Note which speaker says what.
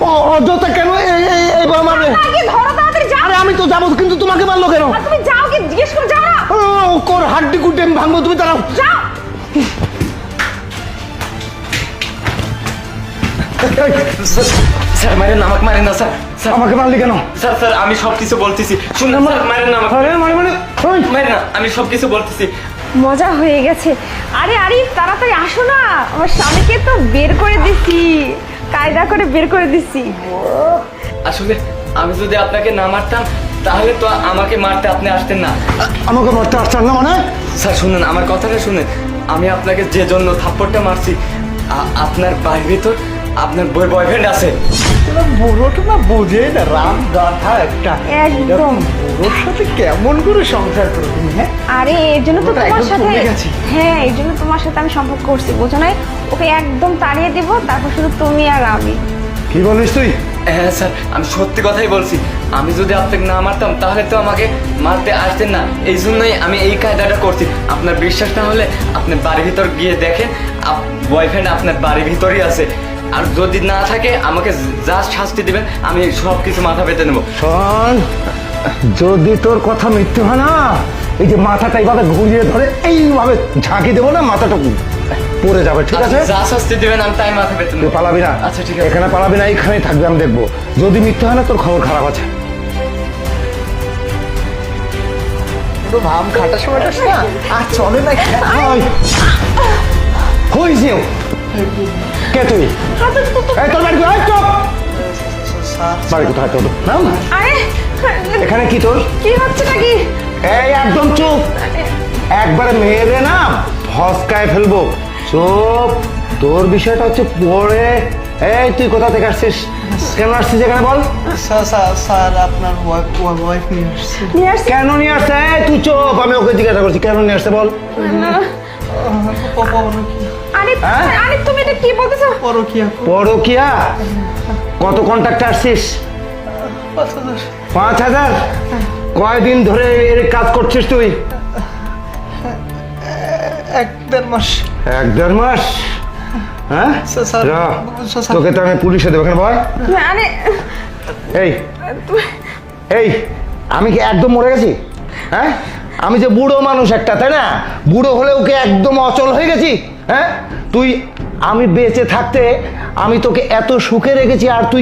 Speaker 1: অযথা কেন এইবার মারবে?
Speaker 2: আগে ধরো তাড়াতাড়ি যাও।
Speaker 1: আরে আমি তো যাবো, কিন্তু তোমাকে মারলো কেন?
Speaker 2: আর তুমি যাও, কি জিজ্ঞেস করে যাও না।
Speaker 1: কোর হাড্ডি কুটে আমি ভাঙবো, তুমি দাঁড়াও।
Speaker 2: যাও।
Speaker 3: স্যার মারেন না, আমাকে মারেন না স্যার। স্যার
Speaker 1: আমাকে মারলি কেন?
Speaker 3: স্যার স্যার আমি সবকিছু বলতেছি, শুনুন স্যার, মারেন না আমাকে।
Speaker 1: আরে মানে
Speaker 3: মারেন না, আমি সবকিছু বলতেছি।
Speaker 2: মজা হয়ে গেছে। আরে আরিফ তাড়াতাড়ি আসো না, আমার স্বামীকে তো বের করে দিছি, কায়দা করে বের করে দিছি।
Speaker 3: আসলে আমি যদি আপনাকে না মারতাম তাহলে তো আমাকে মারতে আপনি আসতেন না।
Speaker 1: আমাকে মারতে আসছেন না মানে?
Speaker 3: স্যার শুনুন, আমার কথাটা শুনুন। আমি আপনাকে যে জন্য থাপ্পড়টা মারছি, আপনার বাড়ির ভিতর আপনার বয়ফ্রেন্ড আছে।
Speaker 1: বুড়োটা না বোঝে না, রাম গাথা একটা।
Speaker 2: একদম।
Speaker 1: বুড়োর সাথে কেমন করে সংসার করো তুমি? হ্যাঁ,
Speaker 2: আরে এর জন্য তো
Speaker 1: ওটা
Speaker 2: তোমার
Speaker 1: একদম
Speaker 2: সাথে,
Speaker 1: কমে গেছে।
Speaker 2: হ্যাঁ এর জন্য তোমার সাথে আমি সম্পর্ক করছি, বোঝো নাই? ওকে একদম তাড়িয়ে দিব, তারপর শুধু তুমি আর আমি।
Speaker 1: কি বলিস তুই?
Speaker 3: হ্যাঁ স্যার, আমি সত্যি কথাই বলছি। আমি যদি আপনাকে না মারতাম তাহলে তো আমাকে মারতে আসতেন না, এই জন্যই আমি এই কায়দাটা করছি। আপনার বিশ্বাস না হলে আপনি বাড়ির ভিতর গিয়ে দেখেন, বয়ফ্রেন্ড আপনার বাড়ির ভিতরই আছে। আর যদি না থাকে আমাকে যা শাস্তি দিবেন আমি সব কিছু মাথা পেতে নেবো।
Speaker 1: শোন, যদি তোর কথা মিথ্যে হয় না, এই যে মাথাটা এইভাবে ঘুরিয়ে ধরে এইভাবে ঝাঁকি দেবো না, মাথাটা পড়ে যাবে, ঠিক আছে?
Speaker 3: যা শাস্তি দিবেন আমি তাই মাথা পেতে
Speaker 1: তুই
Speaker 3: নেবো।
Speaker 1: পালাবি না।
Speaker 3: আচ্ছা ঠিক আছে।
Speaker 1: এখানে পালাবি না, এইখানেই থাকবে, আমি দেখবো। যদি মিথ্যে হয় না, তোর খবর খারাপ আছে। ভাম খাটাস মাটাস না আর চলে না। হয়েছে কে তুই? এই তোর বাড়ি কোথায়? চুপ! বাড়ি কোথায় তোর? নাম?
Speaker 2: আরে
Speaker 1: এখানে কি তোর?
Speaker 2: কি হচ্ছে নাকি?
Speaker 1: এই একদম চুপ! একবারে মেয়েরে না ভস্কায় ফেলবো। চুপ! তোর বিষয়টা হচ্ছে পরে। এই তুই কোথা থেকে আসছিস? কেন আসছিস এখানে বল?
Speaker 4: স্যার আপনার ওয়াইফ নিয়ে আসছে।
Speaker 2: নিয়ে আসছি।
Speaker 1: কেন নিয়ে আসছে? এই তুই চুপ! আমি ওকে জিজ্ঞাসা করছি কেন নিয়ে আসছে, বল।
Speaker 2: আরে
Speaker 1: হ্যাঁ?
Speaker 2: আরে তুমি এটা কি বলতেছো?
Speaker 4: পরকিয়া
Speaker 1: পরকিয়া? কত কন্ট্রাক্টে আসছিস? 5,000? কয়দিন ধরে এর কাজ করছিস তুই?
Speaker 4: 1-1.5 মাস।
Speaker 1: 1-1.5 মাস? হ্যাঁ,
Speaker 4: স্যার,
Speaker 1: রা,
Speaker 4: স্যার।
Speaker 1: তোকে তো আমি পুলিশে দেবো। এখানে বয়।
Speaker 2: আরে
Speaker 1: এই এই আমি কি একদম মরে গেছি? হ্যাঁ, আমি যে বুড়ো মানুষ একটা, তাই না? বুড়ো হলেও কি একদম অচল হয়ে গেছি? হ্যাঁ, তুই, আমি বেঁচে থাকতে আমি তোকে এত সুখে রেখেছি, আর তুই